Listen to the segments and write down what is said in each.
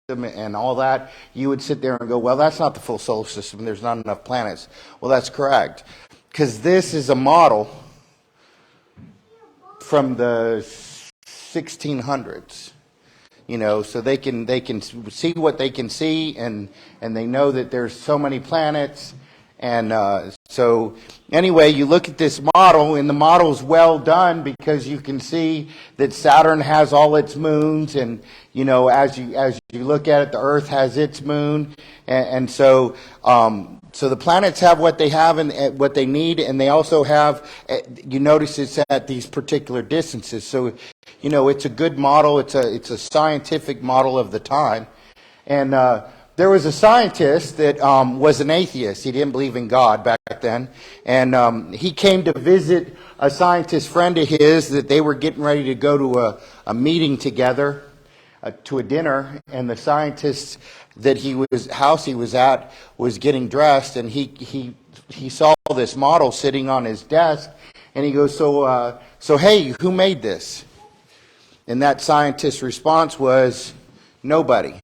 and all that, you would sit there and go, well, that's not the full solar system. There's not enough planets. Well, that's correct. Because this is a model from the 1600s. So they can see what they can see, and they know that there's so many planets. And so anyway, you look at this model, and the model's well done because you can see that Saturn has all its moons, and as you look at it, the Earth has its moon, and so the planets have what they have and what they need, and they also have. You notice it's at these particular distances, so it's a good model. It's a scientific model of the time, and. There was a scientist that was an atheist. He didn't believe in God back then. And he came to visit a scientist friend of his that they were getting ready to go to a meeting together, to a dinner. And the scientist that house he was at was getting dressed. And he saw this model sitting on his desk. And he goes, so hey, who made this? And that scientist's response was, nobody.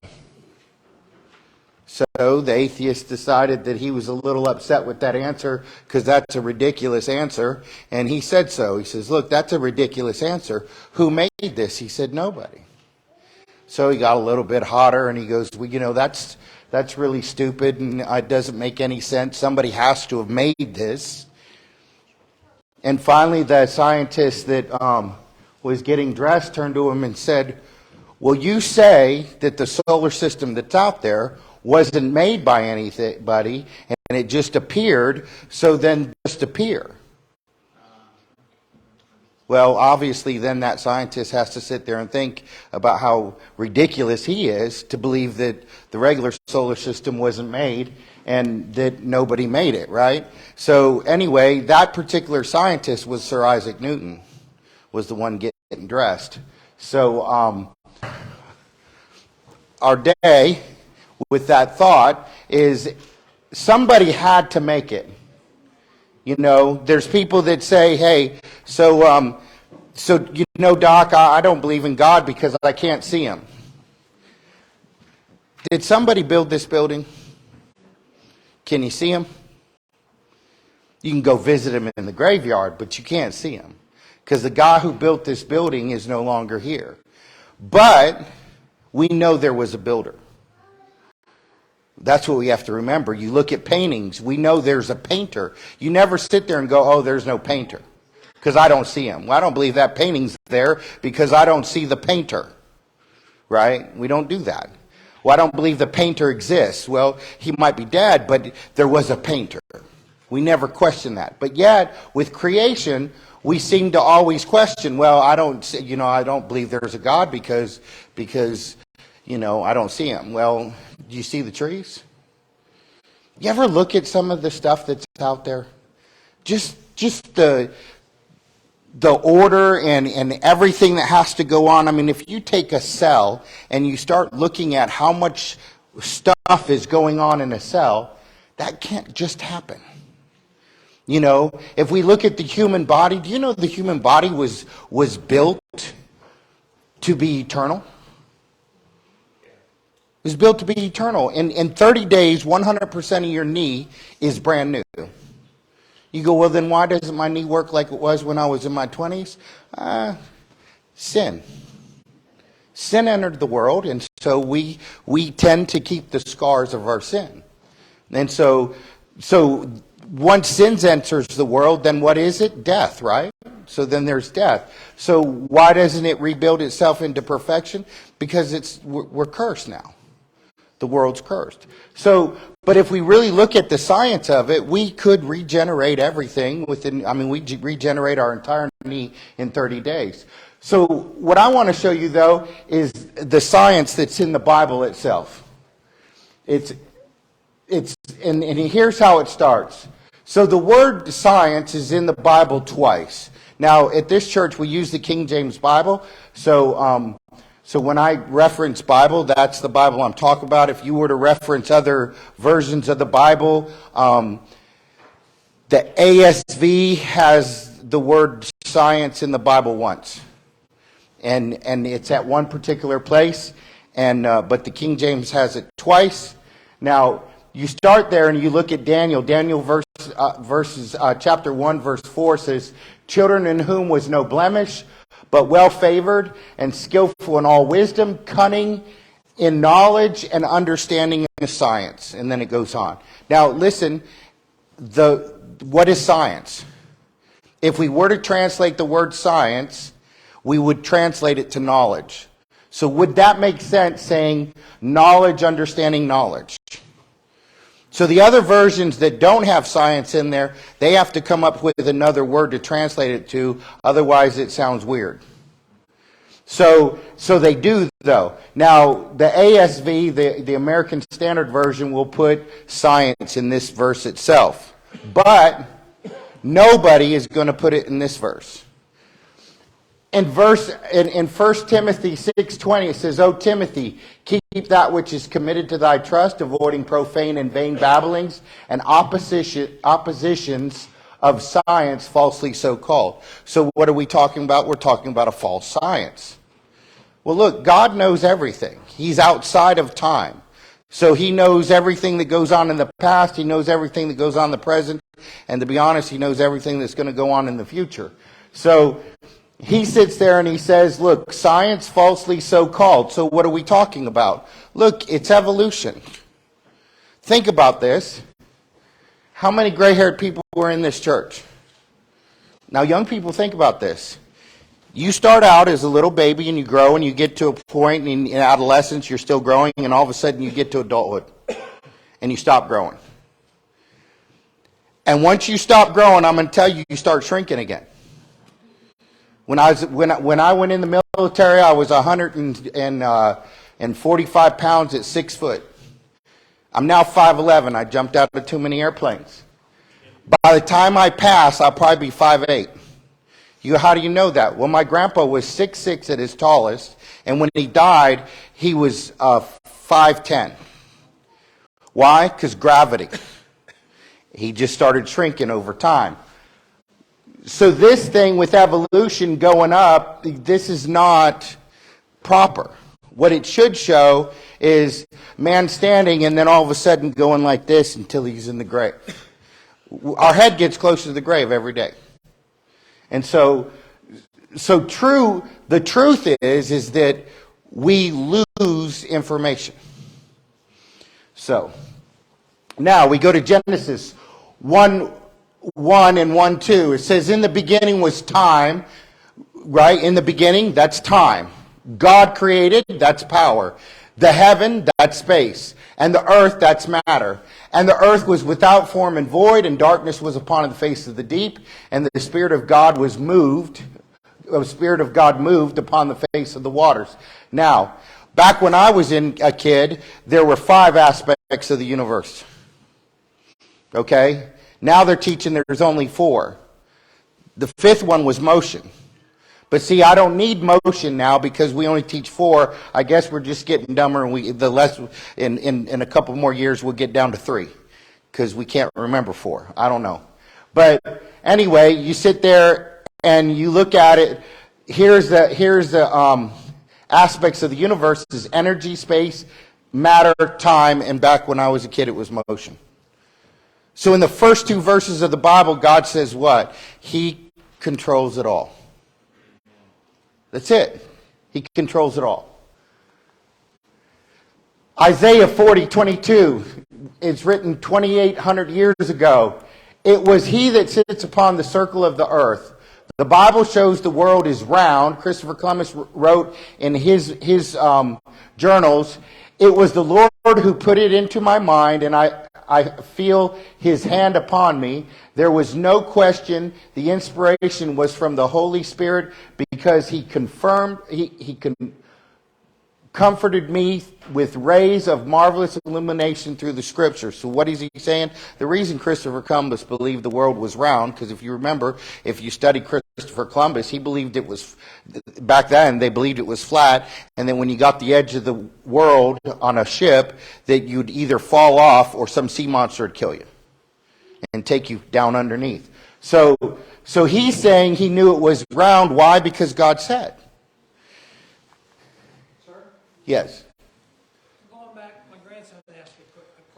So the atheist decided that he was a little upset with that answer because that's a ridiculous answer. And he said so. He says, look, that's a ridiculous answer. Who made this? He said, nobody. So he got a little bit hotter and he goes, well, that's really stupid and it doesn't make any sense. Somebody has to have made this. And finally the scientist that was getting dressed turned to him and said, well, you say that the solar system that's out there wasn't made by anybody, and it just appeared, so then just appear. Well, obviously, then that scientist has to sit there and think about how ridiculous he is to believe that the regular solar system wasn't made and that nobody made it, right? So anyway, that particular scientist was Sir Isaac Newton, was the one getting dressed. So our day, with that thought, is somebody had to make it. There's people that say, hey, so Doc, I don't believe in God because I can't see him. Did somebody build this building? Can you see him? You can go visit him in the graveyard, but you can't see him because the guy who built this building is no longer here. But we know there was a builder. That's what we have to remember. You look at paintings, we know there's a painter. You never sit there and go, oh, there's no painter, because I don't see him. Well, I don't believe that painting's there because I don't see the painter, right? We don't do that. Well, I don't believe the painter exists. Well, he might be dead, but there was a painter. We never question that. But yet, with creation, we seem to always question, well, I don't believe there's a God because I don't see him. Well, do you see the trees? You ever look at some of the stuff that's out there? Just the order and everything that has to go on. I mean, if you take a cell and you start looking at how much stuff is going on in a cell, that can't just happen. If we look at the human body, do you know the human body was built to be eternal? It was built to be eternal. In 30 days, 100% of your knee is brand new. You go, well, then why doesn't my knee work like it was when I was in my 20s? Sin. Sin entered the world, and so we tend to keep the scars of our sin. And so once sin enters the world, then what is it? Death, right? So then there's death. So why doesn't it rebuild itself into perfection? Because we're cursed now. The world's cursed. So, but if we really look at the science of it, we could regenerate everything we regenerate our entire knee in 30 days. So what I want to show you, though, is the science that's in the Bible itself. And here's how it starts. So the word science is in the Bible twice. Now, at this church, we use the King James Bible. So when I reference Bible, that's the Bible I'm talking about. If you were to reference other versions of the Bible, the ASV has the word science in the Bible once. And it's at one particular place. and but the King James has it twice. Now, you start there and you look at Daniel. Daniel chapter 1, verse 4 says, "Children in whom was no blemish, but well favored and skillful in all wisdom, cunning in knowledge and understanding of science." And then it goes on. Now, listen, what is science? If we were to translate the word science, we would translate it to knowledge. So would that make sense saying knowledge, understanding knowledge? So the other versions that don't have science in there, they have to come up with another word to translate it to, otherwise it sounds weird. So they do, though. Now, the ASV, the American Standard Version, will put science in this verse itself. But nobody is going to put it in this verse. In 1 Timothy 6:20, it says, "O Timothy, keep that which is committed to thy trust, avoiding profane and vain babblings and oppositions of science falsely so called." So what are we talking about? We're talking about a false science. Well, look, God knows everything. He's outside of time. So he knows everything that goes on in the past. He knows everything that goes on in the present. And to be honest, he knows everything that's going to go on in the future. So he sits there and he says, look, science falsely so called. So what are we talking about? Look, it's evolution. Think about this. How many gray-haired people were in this church? Now, young people, think about this. You start out as a little baby and you grow and you get to a point in adolescence, you're still growing, and all of a sudden you get to adulthood and you stop growing. And once you stop growing, I'm going to tell you, you start shrinking again. When I went in the military, I was 145 pounds at 6 foot. I'm now 5'11". I jumped out of too many airplanes. By the time I pass, I'll probably be 5'8". How do you know that? Well, my grandpa was 6'6" at his tallest, and when he died, he was 5'10". Why? Because gravity. He just started shrinking over time. So this thing with evolution going up, this is not proper. What it should show is man standing and then all of a sudden going like this until he's in the grave. Our head gets closer to the grave every day. And the truth is that we lose information. So, now we go to Genesis 1:1 and 1:2. It says, in the beginning was time, right? In the beginning, that's time. God created, that's power. The heaven, that's space. And the earth, that's matter. And the earth was without form and void, and darkness was upon the face of the deep. And the Spirit of God moved upon the face of the waters. Now, back when I was a kid, there were 5 aspects of the universe. Okay? Now they're teaching there's only 4. The 5th one was motion. But see, I don't need motion now because we only teach 4. I guess we're just getting dumber, and in a couple more years we'll get down to 3 because we can't remember 4. I don't know. But anyway, you sit there and you look at it. Here's the aspects of the universe: is energy, space, matter, time, and back when I was a kid, it was motion. So in the first 2 verses of the Bible, God says what? He controls it all. That's it. He controls it all. Isaiah 40:22 is written 2,800 years ago. It was he that sits upon the circle of the earth. The Bible shows the world is round. Christopher Columbus wrote in his journals, it was the Lord who put it into my mind, and I feel his hand upon me. There was no question the inspiration was from the Holy Spirit because he comforted me with rays of marvelous illumination through the Scriptures. So what is he saying? The reason Christopher Columbus believed the world was round, because if you remember, if you study Christopher Columbus, he believed it was, back then they believed it was flat, and then when you got the edge of the world on a ship, that you'd either fall off or some sea monster would kill you and take you down underneath. So he's saying he knew it was round. Why? Because God said. Sir? Yes. My grandson asked a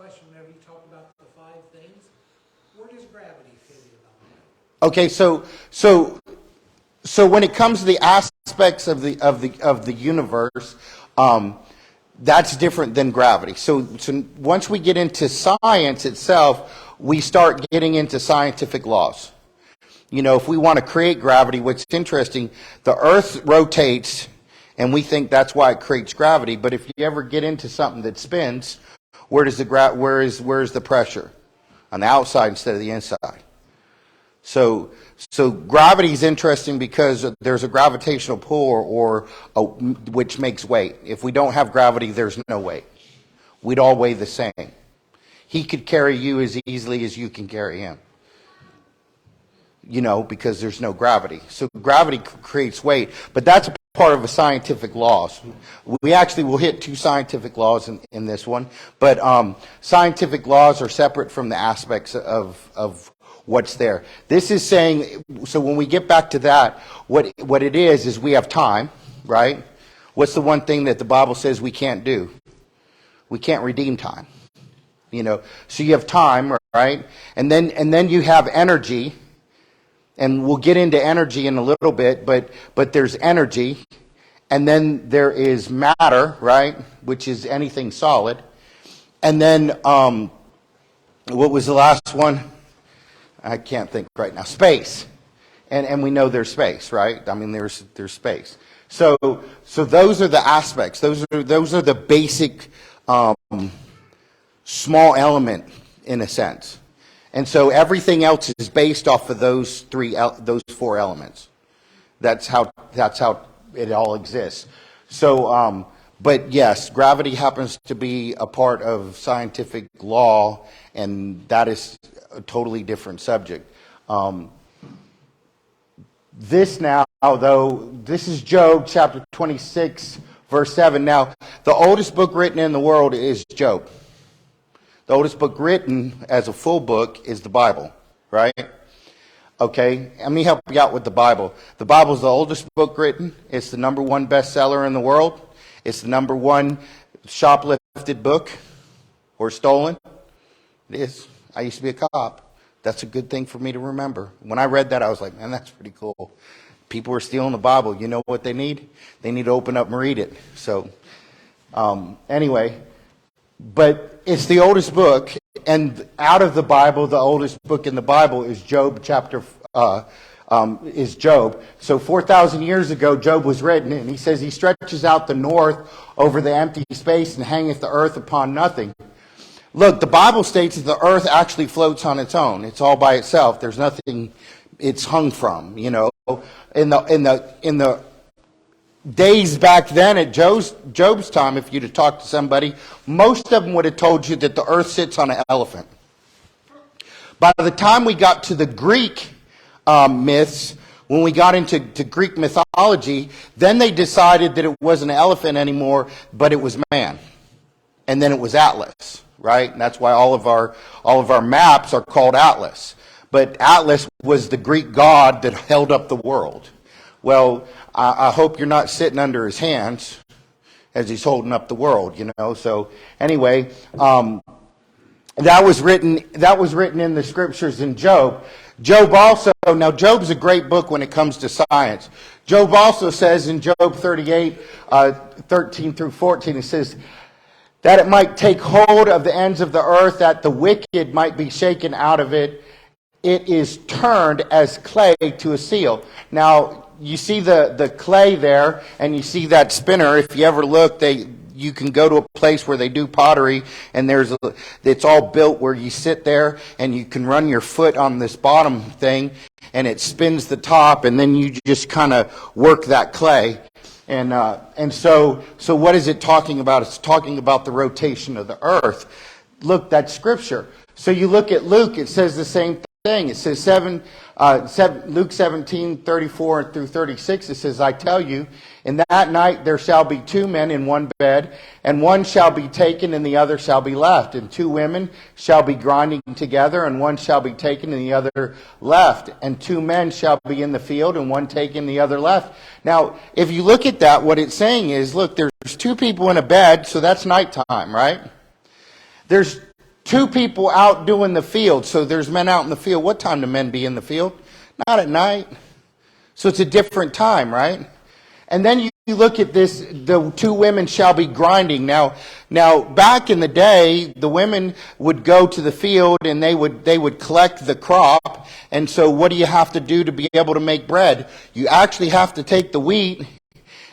question whenever you talk about the five things. Where does gravity fit in on that? Okay, so when it comes to the aspects of the universe, that's different than gravity. So once we get into science itself, we start getting into scientific laws. You know, if we want to create gravity, what's interesting, the Earth rotates, and we think that's why it creates gravity. But if you ever get into something that spins, where is the pressure? On the outside instead of the inside. So gravity is interesting because there's a gravitational pull which makes weight. If we don't have gravity, there's no weight. We'd all weigh the same. He could carry you as easily as you can carry him. You know, because there's no gravity. So gravity creates weight, but that's part of the scientific laws. We actually will hit two scientific laws in this one, but scientific laws are separate from the aspects of what's there. This is saying, so when we get back to that, what it is we have time, right? What's the one thing that the Bible says we can't do? We can't redeem time. You know, so you have time, right? And then you have energy. And we'll get into energy in a little bit, but there's energy, and then there is matter, right, which is anything solid, and then what was the last one? I can't think right now. Space, and we know there's space, right? I mean, there's space. So those are the aspects. Those are the basic small element in a sense. And so everything else is based off of those four elements. That's how it all exists. So, but yes, gravity happens to be a part of scientific law, and that is a totally different subject. This now, though, this is Job chapter 26, verse 7. Now, the oldest book written in the world is Job. The oldest book written as a full book is the Bible, right? Okay, let me help you out with the Bible. The Bible is the oldest book written. It's the number one bestseller in the world. It's the number one shoplifted book or stolen. It is. I used to be a cop. That's a good thing for me to remember. When I read that, I was like, man, that's pretty cool. People are stealing the Bible. You know what they need? They need to open up and read it. So, anyway... But it's the oldest book, and out of the Bible, the oldest book in the Bible is Job is Job. So 4,000 years ago, Job was written, and he says he stretches out the north over the empty space and hangeth the earth upon nothing. Look, the Bible states that the earth actually floats on its own. It's all by itself. There's nothing it's hung from, you know. In the days back then at Job's time, if you'd have talked to somebody, most of them would have told you that the earth sits on an elephant. By the time we got to the Greek myths, when we got into Greek mythology, then they decided that it wasn't an elephant anymore, but it was man. And then it was Atlas, right? And that's why all of our maps are called Atlas. But Atlas was the Greek god that held up the world. Well, I hope you're not sitting under his hands as he's holding up the world, you know. So anyway, that was written in the scriptures in Job. Job also, now Job's a great book when it comes to science. Job also says in Job 38, 13 through 14, it says, that it might take hold of the ends of the earth, that the wicked might be shaken out of it. It is turned as clay to a seal. Now, you see the clay there, and you see that spinner. If you ever look, you can go to a place where they do pottery, and it's all built where you sit there, and you can run your foot on this bottom thing, and it spins the top, and then you just kind of work that clay. And so what is it talking about? It's talking about the rotation of the earth. Look, that's scripture. So you look at Luke, it says the same thing. It says Luke 17, 34 through 36, it says, I tell you, in that night there shall be two men in one bed, and one shall be taken and the other shall be left. And two women shall be grinding together, and one shall be taken and the other left. And two men shall be in the field, and one taken and the other left. Now, if you look at that, what it's saying is, look, there's two people in a bed, so that's nighttime, right? There's two people out doing the field, so there's men out in the field. What time do men be in the field? Not at night. So it's a different time, right? And then you look at this, the two women shall be grinding. Now, back in the day, the women would go to the field and they would collect the crop. And so what do you have to do to be able to make bread? You actually have to take the wheat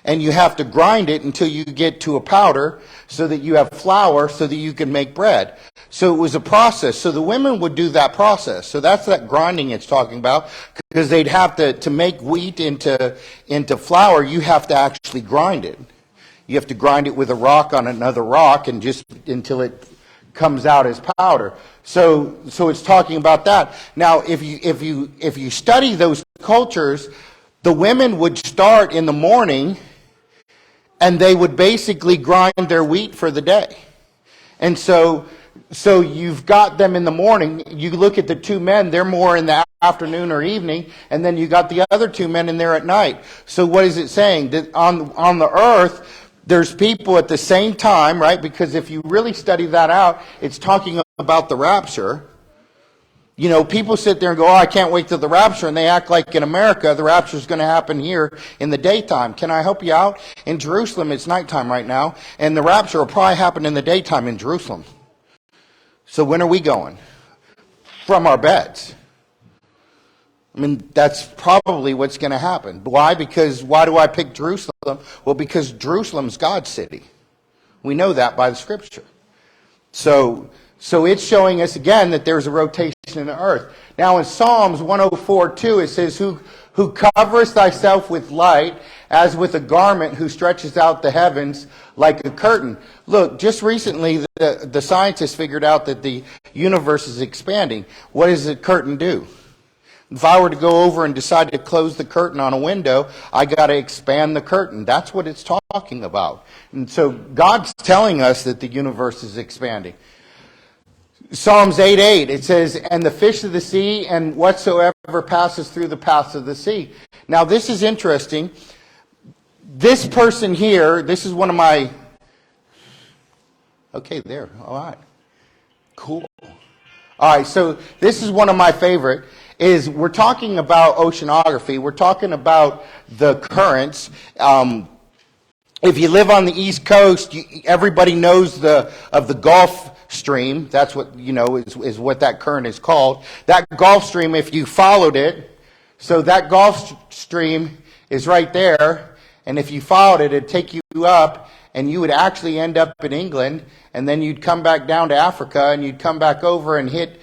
and you have to grind it until you get to a powder so that you have flour so that you can make bread. So it was a process. So the women would do that process. So that's that grinding it's talking about, because they'd have to make wheat into flour, you have to actually grind it. You have to grind it with a rock on another rock and just until it comes out as powder. So it's talking about that. Now, if you study those cultures, the women would start in the morning and they would basically grind their wheat for the day. And so you've got them in the morning. You look at the two men, they're more in the afternoon or evening, and then you got the other two men in there at night. So what is it saying? That on the earth, there's people at the same time, right? Because if you really study that out, it's talking about the rapture. You know, people sit there and go, oh, I can't wait till the rapture, and they act like in America, the rapture is going to happen here in the daytime. Can I help you out? In Jerusalem, it's nighttime right now, and the rapture will probably happen in the daytime in Jerusalem. So when are we going? From our beds. I mean, that's probably what's going to happen. Why? Because why do I pick Jerusalem? Well, because Jerusalem's God's city. We know that by the scripture. So it's showing us again that there's a rotation in the earth. Now in Psalms 104:2 it says, Who coverest thyself with light, as with a garment, who stretches out the heavens like a curtain. Look, just recently the scientists figured out that the universe is expanding. What does a curtain do? If I were to go over and decide to close the curtain on a window, I got to expand the curtain. That's what it's talking about. And so God's telling us that the universe is expanding. Psalms 8:8, it says, and the fish of the sea and whatsoever passes through the paths of the sea. Now this is interesting. This person here, this is one of my... Okay, there. All right. Cool. All right, so this is one of my favorite. Is we're talking about oceanography. We're talking about the currents. If you live on the East Coast, everybody knows of the Gulf Stream. That's what, is what that current is called. That Gulf Stream, if you followed it, so that Gulf Stream is right there, and if you followed it, it'd take you up, and you would actually end up in England, and then you'd come back down to Africa, and you'd come back over and hit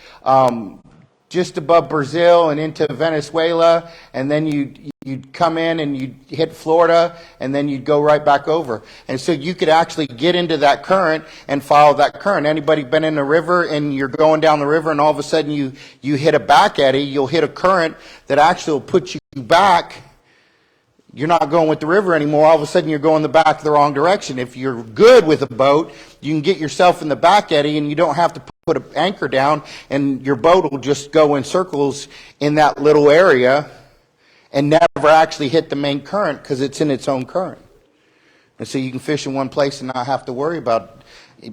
just above Brazil and into Venezuela, and then you'd come in and you'd hit Florida, and then you'd go right back over. And so you could actually get into that current and follow that current. Anybody been in a river and you're going down the river and all of a sudden you hit a back eddy, you'll hit a current that actually will put you back. You're not going with the river anymore. All of a sudden you're going the wrong direction. If you're good with a boat, you can get yourself in the back eddy and you don't have to put an anchor down, and your boat will just go in circles in that little area and never actually hit the main current because it's in its own current. And so you can fish in one place and not have to worry about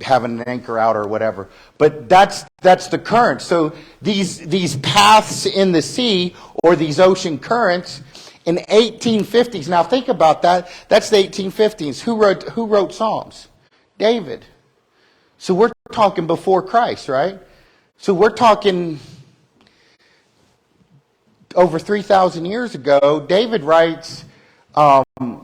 having an anchor out or whatever. But that's the current. So these paths in the sea, or these ocean currents, in 1850s. Now think about that. That's the 1850s. Who wrote Psalms? David. So we're talking before Christ, right? So we're talking over 3,000 years ago. David writes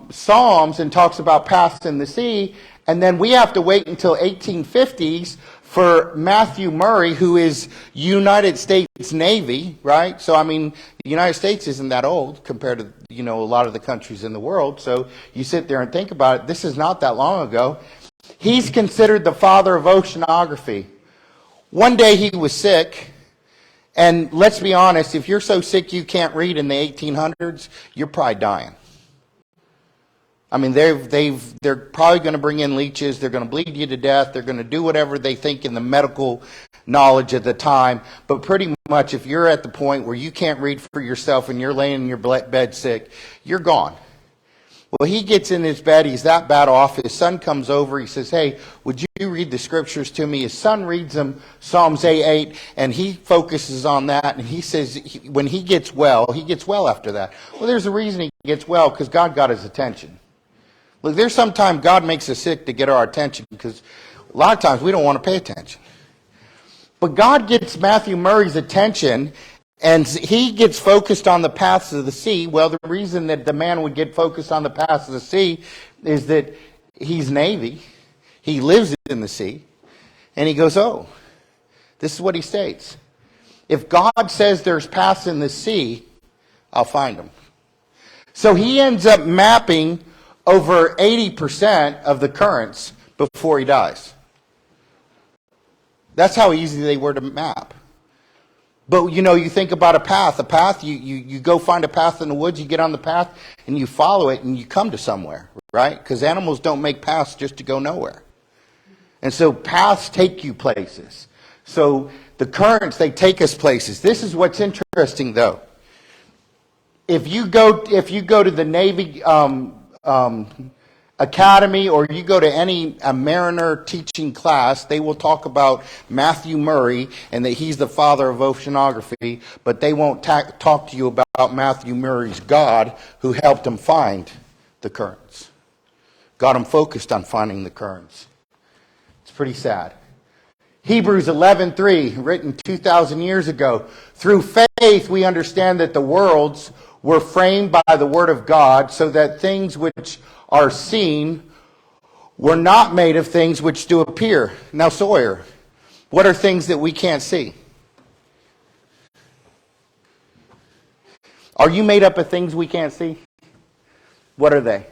Psalms and talks about paths in the sea, and then we have to wait until 1850s for Matthew Murray, who is United States Navy, right? So, I mean, the United States isn't that old compared to, a lot of the countries in the world. So you sit there and think about it. This is not that long ago. He's considered the father of oceanography. One day he was sick, and let's be honest, if you're so sick you can't read in the 1800s, you're probably dying. I mean, they're probably going to bring in leeches. They're going to bleed you to death. They're going to do whatever they think in the medical knowledge at the time. But pretty much, if you're at the point where you can't read for yourself and you're laying in your bed sick, you're gone. Well, he gets in his bed. He's that bad off. His son comes over. He says, hey, would you read the scriptures to me? His son reads them, Psalms 8, and he focuses on that. And he says when he gets well after that. Well, there's a reason he gets well, because God got his attention. Look, there's sometimes God makes us sick to get our attention, because a lot of times we don't want to pay attention. But God gets Matthew Murray's attention, and he gets focused on the paths of the sea. Well, the reason that the man would get focused on the paths of the sea is that he's Navy. He lives in the sea. And he goes, oh, this is what he states. If God says there's paths in the sea, I'll find them. So he ends up mapping over 80% of the currents before he dies. That's how easy they were to map. But, you think about a path, you go find a path in the woods, you get on the path, and you follow it, and you come to somewhere, right? Because animals don't make paths just to go nowhere. And so paths take you places. So the currents, they take us places. This is what's interesting, though. If you go to the Navy Academy, or you go to any mariner teaching class, they will talk about Matthew Murray and that he's the father of oceanography, but they won't talk to you about Matthew Murray's God, who helped him find the currents. Got him focused on finding the currents. It's pretty sad. Hebrews 11:3, written 2,000 years ago. Through faith we understand that the worlds were framed by the word of God, so that things which are seen were not made of things which do appear. Now, Sawyer, what are things that we can't see? Are you made up of things we can't see? What are they?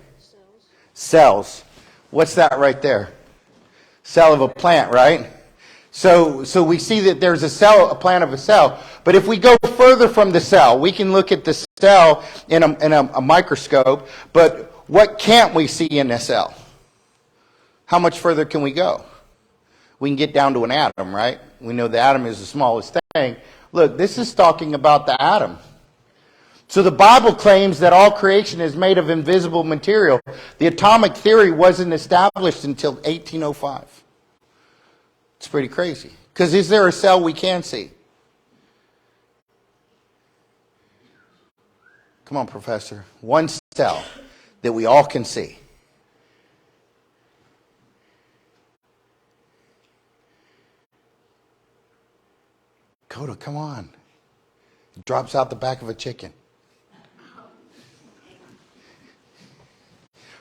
Cells. What's that right there? Cell of a plant, right? So we see that there's a plant of a cell. But if we go further from the cell, we can look at the cell in a microscope, but what can't we see in a cell? How much further can we go? We can get down to an atom, right? We know the atom is the smallest thing. Look, this is talking about the atom. So the Bible claims that all creation is made of invisible material. The atomic theory wasn't established until 1805. It's pretty crazy. Because is there a cell we can see? Come on, Professor. One cell that we all can see. Coda, come on. It drops out the back of a chicken.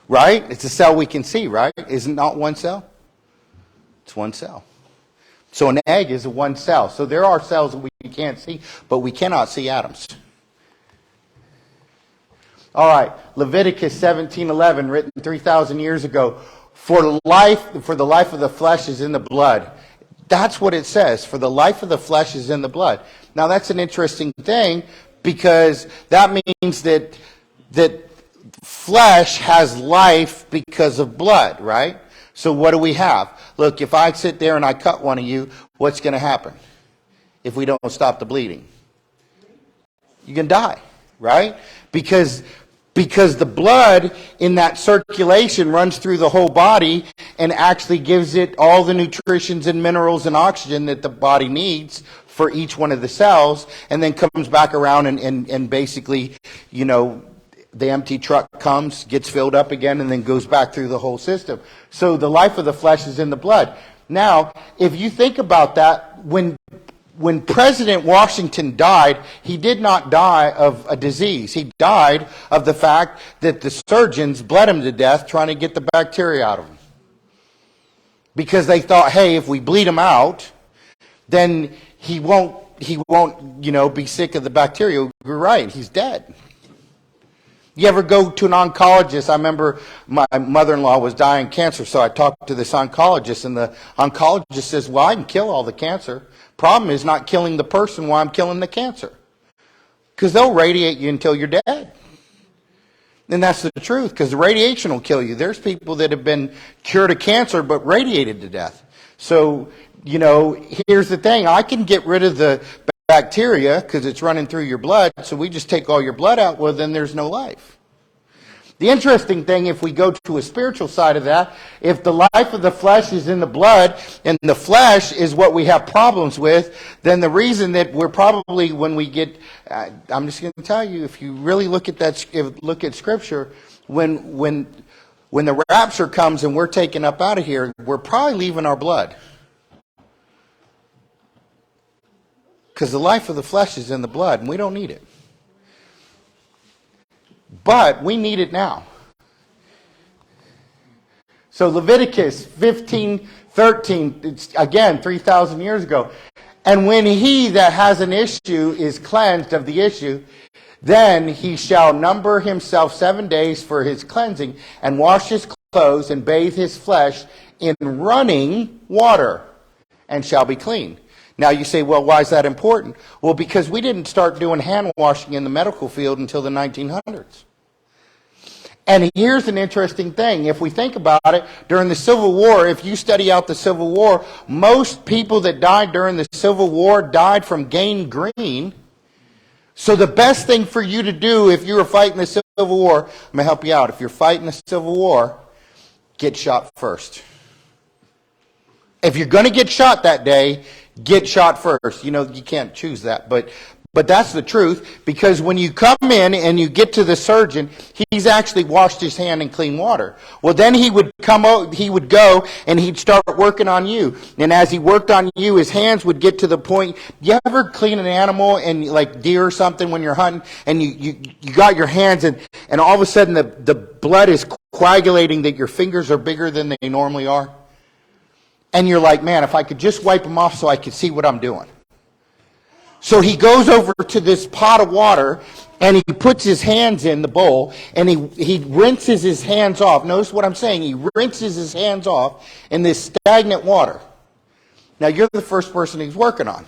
Right? It's a cell we can see, right? Isn't not one cell? It's one cell. So an egg is one cell. So there are cells that we can't see, but we cannot see atoms. All right, Leviticus 17:11, written 3,000 years ago. For the life of the flesh is in the blood. That's what it says. For the life of the flesh is in the blood. Now that's an interesting thing, because that means that flesh has life because of blood, right? So what do we have? Look, if I sit there and I cut one of you, what's going to happen if we don't stop the bleeding? You can die, right? Because the blood in that circulation runs through the whole body and actually gives it all the nutritions and minerals and oxygen that the body needs for each one of the cells, and then comes back around and basically, the empty truck comes, gets filled up again, and then goes back through the whole system. So the life of the flesh is in the blood. Now, if you think about that, when President Washington died, he did not die of a disease. He died of the fact that the surgeons bled him to death trying to get the bacteria out of him. Because they thought, hey, if we bleed him out, then he won't, be sick of the bacteria. You're right, he's dead. You ever go to an oncologist? I remember my mother-in-law was dying of cancer, so I talked to this oncologist, and the oncologist says, well, I can kill all the cancer. Problem is not killing the person while I'm killing the cancer. Because they'll radiate you until you're dead. And that's the truth, because the radiation will kill you. There's people that have been cured of cancer but radiated to death. So, here's the thing. I can get rid of the bacteria because it's running through your blood, so we just take all your blood out, well, then there's no life. The interesting thing, if we go to a spiritual side of that, if the life of the flesh is in the blood, and the flesh is what we have problems with, then the reason that we're probably, when we get, I'm just going to tell you, if you really look at that, look at Scripture, when the rapture comes and we're taken up out of here, we're probably leaving our blood. Because the life of the flesh is in the blood, and we don't need it. But we need it now. So Leviticus 15:13, it's again 3,000 years ago. And when he that has an issue is cleansed of the issue, then he shall number himself 7 days for his cleansing, and wash his clothes, and bathe his flesh in running water, and shall be clean. Now you say, well, why is that important? Well, because we didn't start doing hand washing in the medical field until the 1900s. And here's an interesting thing. If we think about it, during the Civil War, if you study out the Civil War, most people that died during the Civil War died from gangrene. So the best thing for you to do if you were fighting the Civil War, I'm going to help you out. If you're fighting the Civil War, get shot first. If you're going to get shot that day, get shot first. You know, you can't choose that, but that's the truth, because when you come in and you get to the surgeon, he's actually washed his hand in clean water. Well, then he would go and he'd start working on you. And as he worked on you, his hands would get to the point, you ever clean an animal and like deer or something when you're hunting, and you got your hands and all of a sudden the blood is coagulating that your fingers are bigger than they normally are? And you're like, man, if I could just wipe them off so I could see what I'm doing. So he goes over to this pot of water, and he puts his hands in the bowl, and he rinses his hands off. Notice what I'm saying. He rinses his hands off in this stagnant water. Now, you're the first person he's working on.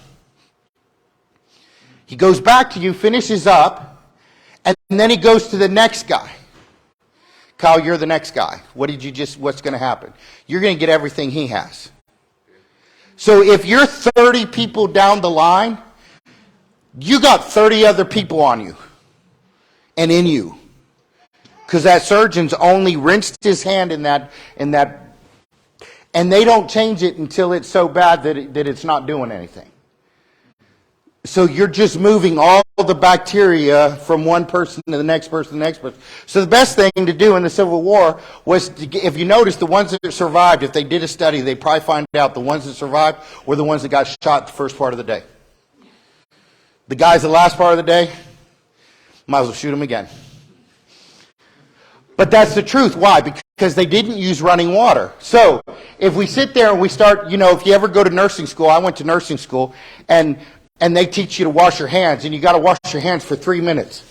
He goes back to you, finishes up, and then he goes to the next guy. Kyle, you're the next guy. What's going to happen? You're going to get everything he has. So if you're 30 people down the line, you got 30 other people on you and in you. Because that surgeon's only rinsed his hand in that, and they don't change it until it's so bad that it's not doing anything. So you're just moving all the bacteria from one person to the next person to the next person. So the best thing to do in the Civil War was, if you notice, the ones that survived, if they did a study, they'd probably find out the ones that survived were the ones that got shot the first part of the day. The guys the last part of the day, might as well shoot them again. But that's the truth. Why? Because they didn't use running water. So if we sit there and we start, if you ever go to nursing school, I went to nursing school, and they teach you to wash your hands, and you got to wash your hands for 3 minutes.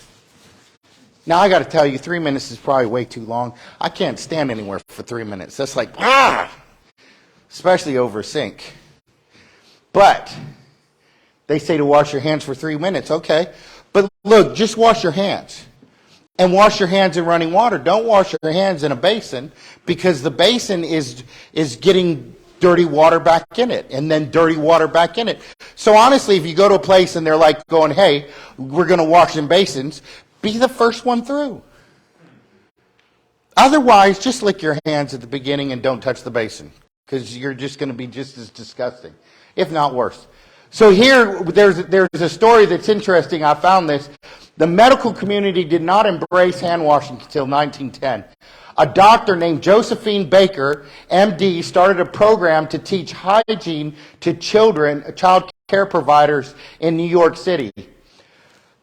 Now I got to tell you, 3 minutes is probably way too long. I can't stand anywhere for 3 minutes. That's like, especially over a sink. But they say to wash your hands for 3 minutes. Okay. But look, just wash your hands. And wash your hands in running water. Don't wash your hands in a basin, because the basin is getting dirty water back in it, and then dirty water back in it. So honestly, if you go to a place and they're like going, hey, we're going to wash in basins, be the first one through. Otherwise, just lick your hands at the beginning and don't touch the basin, because you're just going to be just as disgusting, if not worse. So here, there's a story that's interesting. I found this. The medical community did not embrace hand washing until 1910. A doctor named Josephine Baker, MD, started a program to teach hygiene to child care providers in New York City.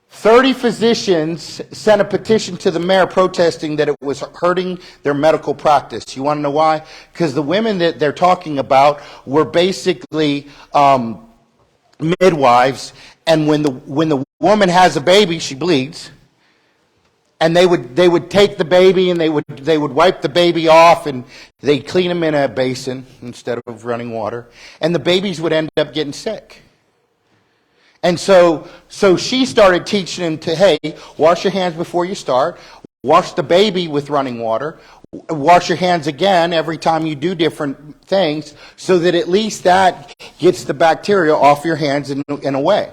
30 physicians sent a petition to the mayor protesting that it was hurting their medical practice. You want to know why? Because the women that they're talking about were basically midwives, and when the woman has a baby, she bleeds. And they would take the baby and they would wipe the baby off, and they'd clean them in a basin instead of running water. And the babies would end up getting sick. And so she started teaching them to, hey, wash your hands before you start. Wash the baby with running water. Wash your hands again every time you do different things, so that at least that gets the bacteria off your hands in a way.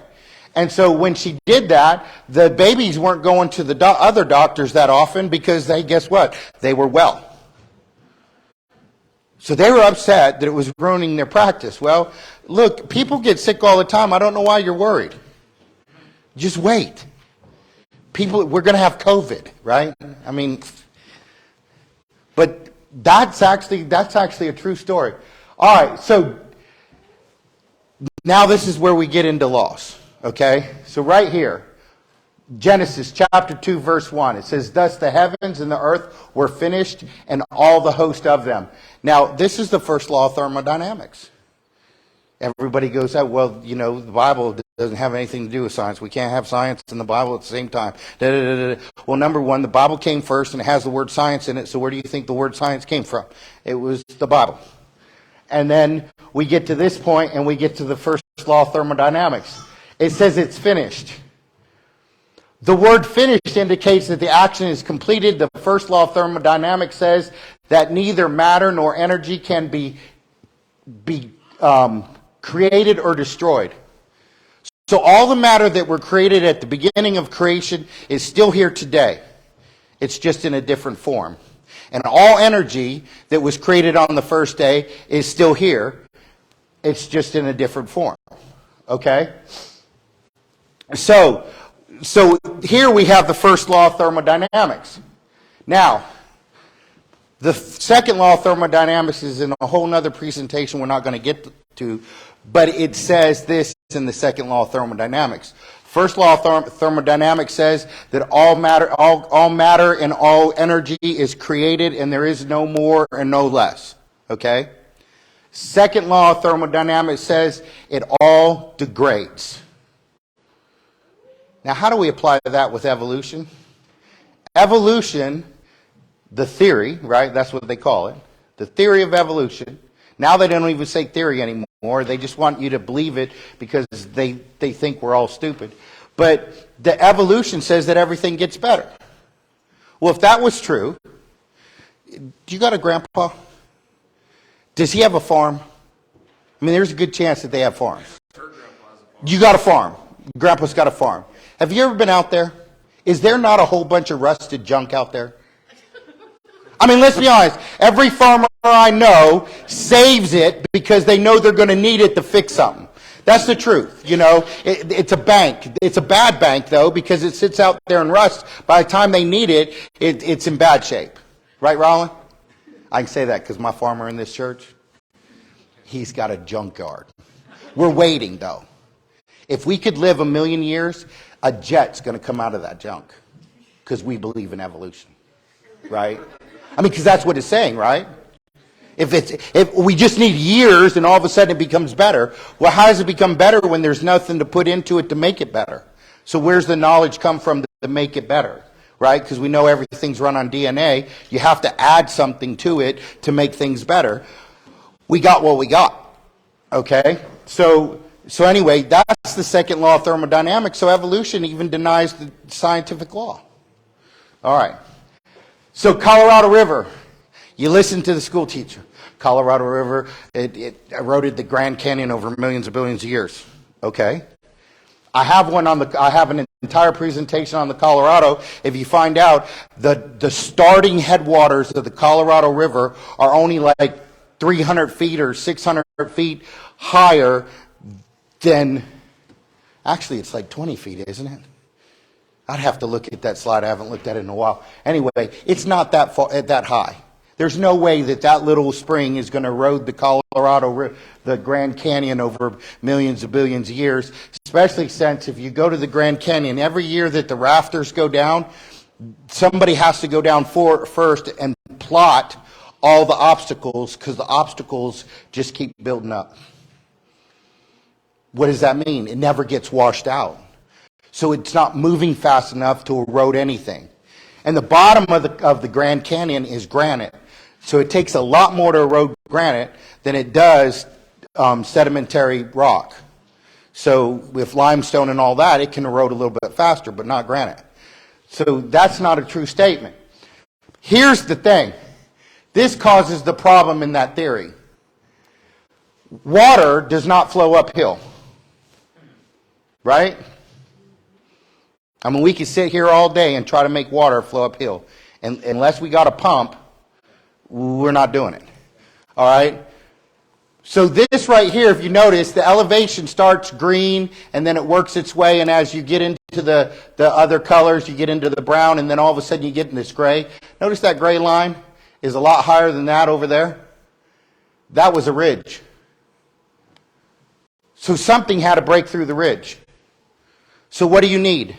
And so when she did that, the babies weren't going to the other doctors that often because guess what? They were well. So they were upset that it was ruining their practice. Well, look, people get sick all the time. I don't know why you're worried. Just wait. We're going to have COVID, right? I mean, but that's actually a true story. All right, so now this is where we get into laws, okay? So right here, Genesis chapter 2, verse 1, it says, "Thus the heavens and the earth were finished, and all the host of them." Now, this is the first law of thermodynamics. Everybody goes out, well, you know, the Bible doesn't have anything to do with science. We can't have science and the Bible at the same time. Da, da, da, da. Well, number one, the Bible came first, and it has the word science in it, so where do you think the word science came from? It was the Bible. And then we get to this point, and we get to the first law of thermodynamics. It says it's finished. The word finished indicates that the action is completed. The first law of thermodynamics says that neither matter nor energy can be created or destroyed. So all the matter that were created at the beginning of creation is still here today. It's just in a different form. And all energy that was created on the first day is still here. It's just in a different form. Okay? So here we have the first law of thermodynamics. Now, the second law of thermodynamics is in a whole other presentation we're not going to get to, but it says this in the second law of thermodynamics. First law of thermodynamics says that all matter and all energy is created, and there is no more and no less. Okay? Second law of thermodynamics says it all degrades. Now, how do we apply that with evolution? Evolution, the theory, right? That's what they call it. The theory of evolution. Now they don't even say theory anymore. They just want you to believe it because they think we're all stupid. But the evolution says that everything gets better. Well, if that was true, do you got a grandpa? Does he have a farm? I mean, there's a good chance that they have farms. You got a farm. Grandpa's got a farm. Have you ever been out there? Is there not a whole bunch of rusted junk out there? I mean, let's be honest. Every farmer I know saves it because they know they're going to need it to fix something. That's the truth. You know, it's a bank. It's a bad bank, though, because it sits out there and rusts. By the time they need it, it's in bad shape. Right, Rollin? I can say that because my farmer in this church, he's got a junkyard. We're waiting, though. If we could live 1,000,000 years, a jet's going to come out of that junk because we believe in evolution, right? I mean, because that's what it's saying, right? If we just need years and all of a sudden it becomes better, well, how does it become better when there's nothing to put into it to make it better? So where's the knowledge come from to make it better, right? Because we know everything's run on DNA. You have to add something to it to make things better. We got what we got, okay? So anyway, that's the second law of thermodynamics. So evolution even denies the scientific law. All right. So Colorado River, you listen to the school teacher. Colorado River, it eroded the Grand Canyon over millions of billions of years. Okay. I have an entire presentation on the Colorado. If you find out the starting headwaters of the Colorado River are only like 300 feet or 600 feet higher than, actually it's like 20 feet, isn't it? I'd have to look at that slide. I haven't looked at it in a while. Anyway, it's not that far, that high. There's no way that little spring is going to erode the Colorado, the Grand Canyon over millions of billions of years, especially since if you go to the Grand Canyon, every year that the rafters go down, somebody has to go down first and plot all the obstacles because the obstacles just keep building up. What does that mean? It never gets washed out. So it's not moving fast enough to erode anything. And the bottom of the Grand Canyon is granite. So it takes a lot more to erode granite than it does sedimentary rock. So with limestone and all that, it can erode a little bit faster, but not granite. So that's not a true statement. Here's the thing. This causes the problem in that theory. Water does not flow uphill. Right? I mean, we could sit here all day and try to make water flow uphill. And unless we got a pump, we're not doing it. All right? So this right here, if you notice, the elevation starts green, and then it works its way, and as you get into the other colors, you get into the brown, and then all of a sudden you get in this gray. Notice that gray line is a lot higher than that over there. That was a ridge. So something had to break through the ridge. So what do you need?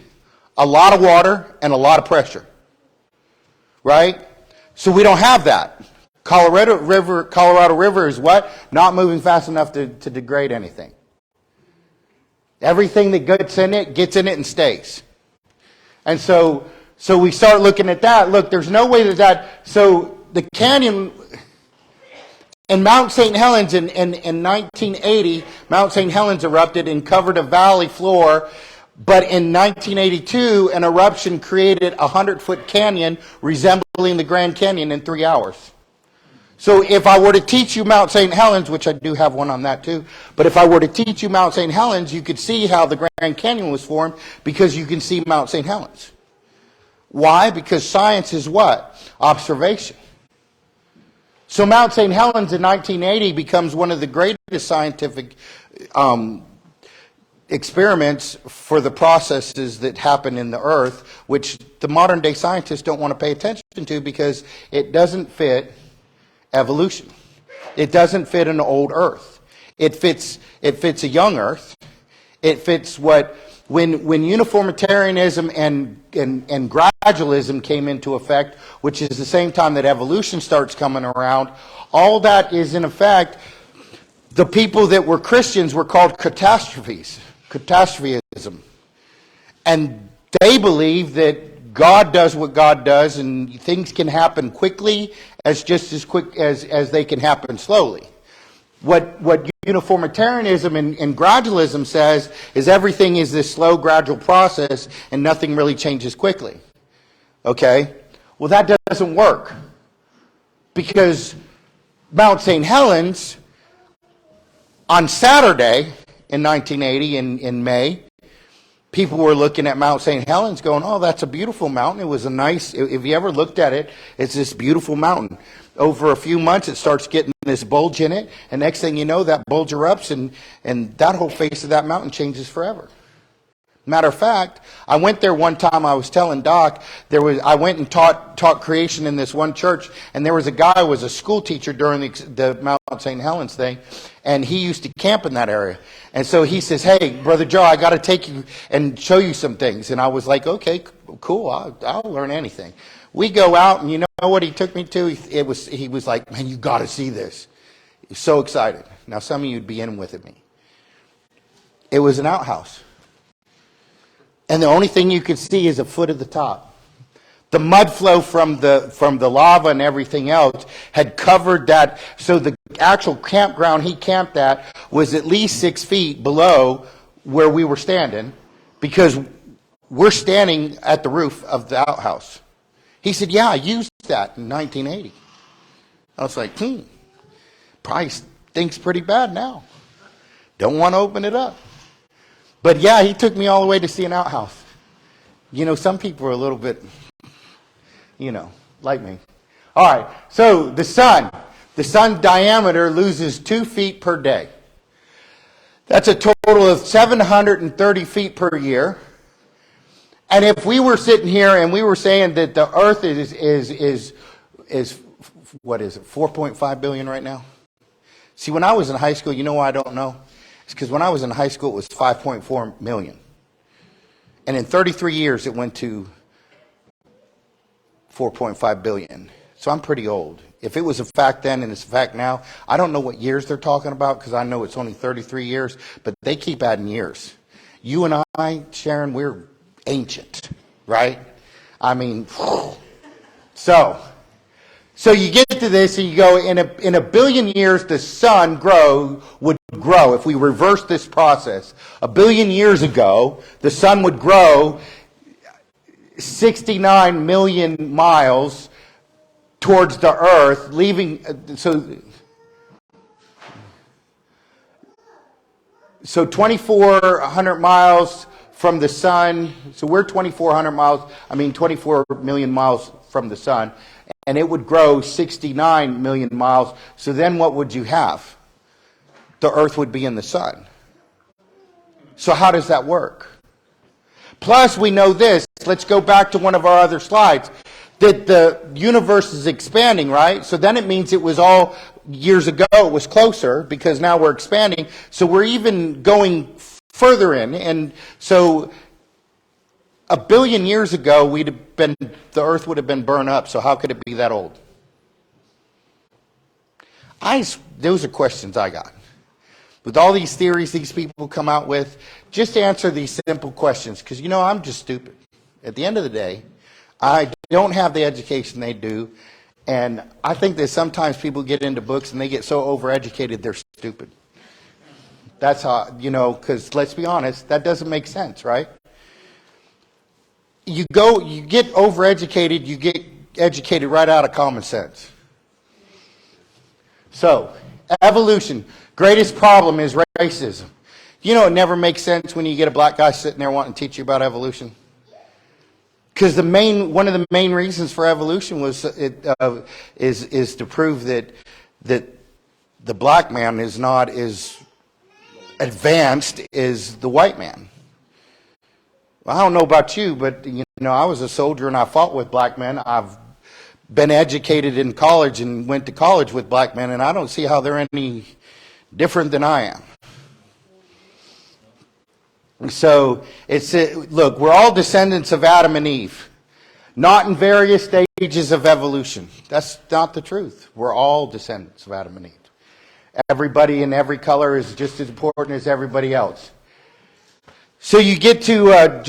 A lot of water and a lot of pressure. Right? So we don't have that. Colorado River is what? Not moving fast enough to degrade anything. Everything that gets in it and stays. And so we start looking at that. Look, there's no way so the canyon in Mount St. Helens in 1980, Mount St. Helens erupted and covered a valley floor. But in 1982, an eruption created a 100-foot canyon resembling the Grand Canyon in 3 hours. So if I were to teach you Mount St. Helens, which I do have one on that too, but if I were to teach you Mount St. Helens, you could see how the Grand Canyon was formed because you can see Mount St. Helens. Why? Because science is what? Observation. So Mount St. Helens in 1980 becomes one of the greatest scientific experiments for the processes that happen in the earth, which the modern day scientists don't want to pay attention to because it doesn't fit evolution. It doesn't fit an old earth. It fits a young earth. It fits when uniformitarianism and gradualism came into effect, which is the same time that evolution starts coming around, all that is in effect. The people that were Christians were called catastrophism. And they believe that God does what God does and things can happen quickly just as quick as they can happen slowly. What uniformitarianism and gradualism says is everything is this slow, gradual process and nothing really changes quickly. Okay? Well, that doesn't work. Because Mount St. Helens, on Saturday in 1980, in May, people were looking at Mount St. Helens going, oh, that's a beautiful mountain. It was if you ever looked at it, it's this beautiful mountain. Over a few months, it starts getting this bulge in it, and next thing you know, that bulge erupts, and that whole face of that mountain changes forever. Matter of fact, I went there one time. I was telling Doc, I went and taught creation in this one church, and there was a guy who was a school teacher during the Mount St. Helens thing, and he used to camp in that area. And so he says, hey, Brother Joe, I got to take you and show you some things. And I was like, okay, cool, I'll learn anything. We go out, and you know what he took me to? He was like, man, you got to see this. He was so excited. Now, some of you would be in with me. It was an outhouse. And the only thing you could see is a foot at the top. The mud flow from the lava and everything else had covered that. So the actual campground he camped at was at least 6 feet below where we were standing, because we're standing at the roof of the outhouse. He said, yeah, I used that in 1980. I was like, probably stinks pretty bad now. Don't want to open it up. But yeah, he took me all the way to see an outhouse. You know, some people are a little bit, like me. All right, so the sun's diameter loses 2 feet per day. That's a total of 730 feet per year. And if we were sitting here and we were saying that the earth is what is it, 4.5 billion right now? See, when I was in high school, you know why I don't know? It's because when I was in high school, it was 5.4 million. And in 33 years, it went to 4.5 billion. So I'm pretty old. If it was a fact then and it's a fact now, I don't know what years they're talking about because I know it's only 33 years, but they keep adding years. You and I, Sharon, we're ancient, right? I mean, so you get to this and you go, in a billion years, the sun would grow. If we reverse this process, a billion years ago, the sun would grow 69 million miles towards the earth, leaving, so 2,400 miles from the sun. So we're 24 million miles from the sun, and it would grow 69 million miles. So then what would you have? The earth would be in the sun. So how does that work? Plus, we know this. Let's go back to one of our other slides. That the universe is expanding, right? So then it means it was all years ago, it was closer, because now we're expanding. So we're even going further in. And so 1 billion years ago, the earth would have been burned up. So how could it be that old? Those are questions I got. With all these theories these people come out with, just answer these simple questions. Because, I'm just stupid. At the end of the day, I don't have the education they do. And I think that sometimes people get into books and they get so overeducated they're stupid. That's how, because let's be honest, that doesn't make sense, right? You get overeducated, you get educated right out of common sense. So, evolution. Greatest problem is racism. It never makes sense when you get a black guy sitting there wanting to teach you about evolution. Because one of the main reasons for evolution is to prove that the black man is not as advanced as the white man. Well, I don't know about you, but I was a soldier and I fought with black men. I've been educated in college and went to college with black men, and I don't see how they're any different than I am. So, look, we're all descendants of Adam and Eve, not in various stages of evolution. That's not the truth. We're all descendants of Adam and Eve. Everybody in every color is just as important as everybody else. So you get to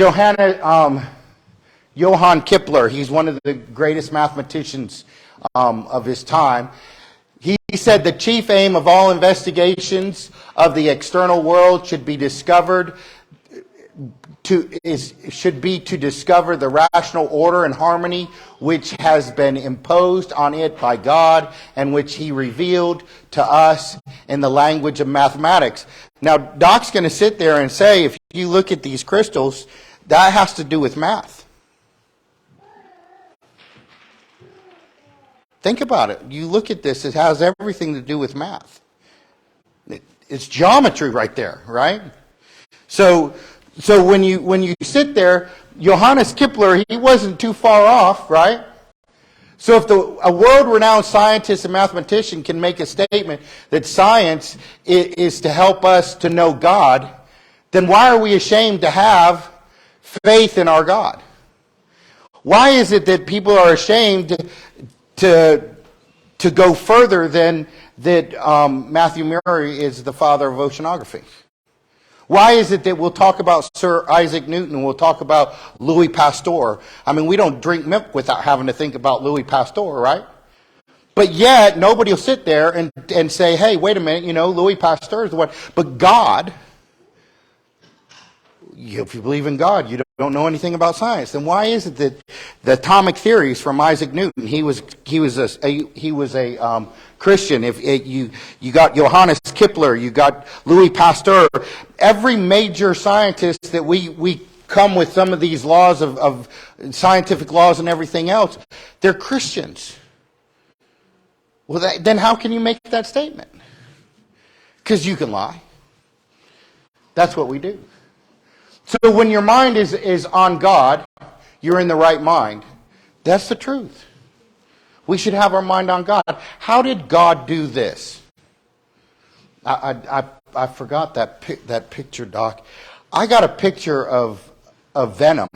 Johann Kepler. He's one of the greatest mathematicians of his time. He said the chief aim of all investigations of the external world should be to discover the rational order and harmony which has been imposed on it by God and which He revealed to us in the language of mathematics. Now, Doc's going to sit there and say, if you look at these crystals, that has to do with math. Think about it. You look at this, it has everything to do with math. It's geometry right there, right? So when you sit there, Johannes Kepler, he wasn't too far off, right? So if a world-renowned scientist and mathematician can make a statement that science is to help us to know God, then why are we ashamed to have faith in our God? Why is it that people are ashamed to go further than that Matthew Murray is the father of oceanography? Why is it that we'll talk about Sir Isaac Newton and we'll talk about Louis Pasteur? I mean, we don't drink milk without having to think about Louis Pasteur, right? But yet, nobody will sit there and say, hey, wait a minute, Louis Pasteur is the one. But God, if you believe in God, you don't know anything about science. Then why is it that the atomic theories from Isaac Newton, he was a Christian. If you got Johannes Kepler, you got Louis Pasteur, every major scientist that we come with some of these laws of scientific laws and everything else, they're Christians. Well, then how can you make that statement? Because you can lie. That's what we do. So when your mind is on God, you're in the right mind. That's the truth. We should have our mind on God. How did God do this? I forgot that picture, Doc. I got a picture of venom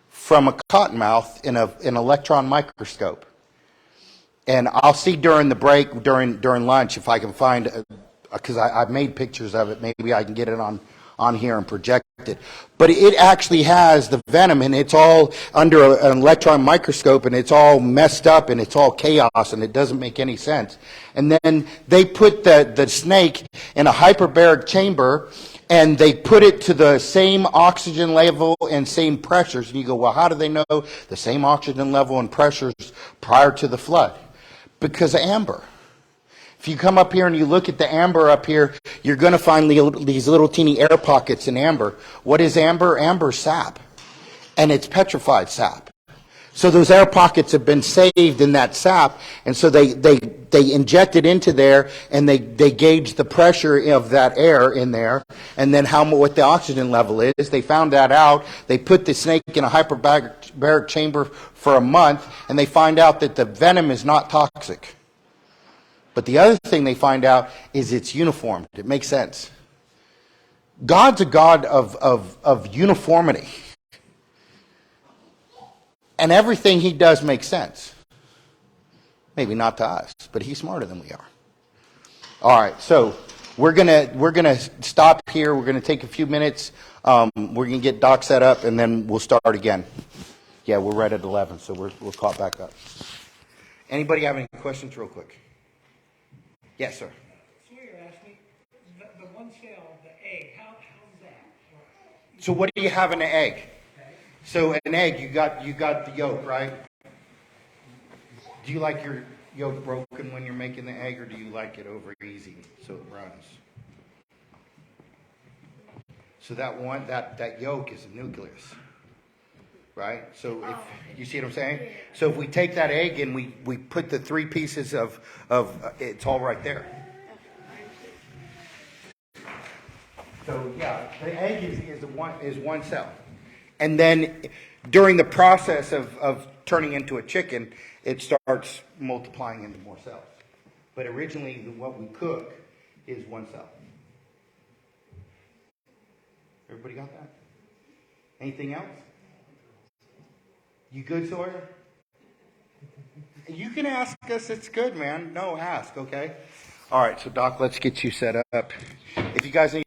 from a cottonmouth in an electron microscope. And I'll see during the break, during lunch, if I can find, because I've made pictures of it, maybe I can get it on here and project it. But it actually has the venom, and it's all under an electron microscope, and it's all messed up, and it's all chaos, and it doesn't make any sense. And then they put the snake in a hyperbaric chamber, and they put it to the same oxygen level and same pressures. And you go, well, how do they know the same oxygen level and pressures prior to the flood? Because of amber. If you come up here and you look at the amber up here, you're going to find these little teeny air pockets in amber. What is amber? Amber's sap. And it's petrified sap. So those air pockets have been saved in that sap, and so they inject it into there, and they gauge the pressure of that air in there, and then what the oxygen level is. They found that out. They put the snake in a hyperbaric chamber for a month, and they find out that the venom is not toxic. But the other thing they find out is it's uniform. It makes sense. God's a God of uniformity. And everything he does makes sense. Maybe not to us, but he's smarter than we are. All right, so we're gonna stop here. We're gonna take a few minutes. We're gonna get Doc set up, and then we'll start again. Yeah, we're right at 11, so we'll caught back up. Anybody have any questions, real quick? Yes, sir. Sawyer asked me, the one cell, the egg, how's that? So what do you have in an egg? So an egg, you got the yolk, right? Do you like your yolk broken when you're making the egg, or do you like it over easy so it runs? So that yolk is a nucleus, right? So if you see what I'm saying? So if we take that egg and we put the 3 pieces of it's all right there. So yeah, the egg is one cell. And then during the process of turning into a chicken, it starts multiplying into more cells. But originally, what we cook is one cell. Everybody got that? Anything else? You good, Sawyer? You can ask us. It's good, man. No, ask, okay? All right, so Doc, let's get you set up. If you guys need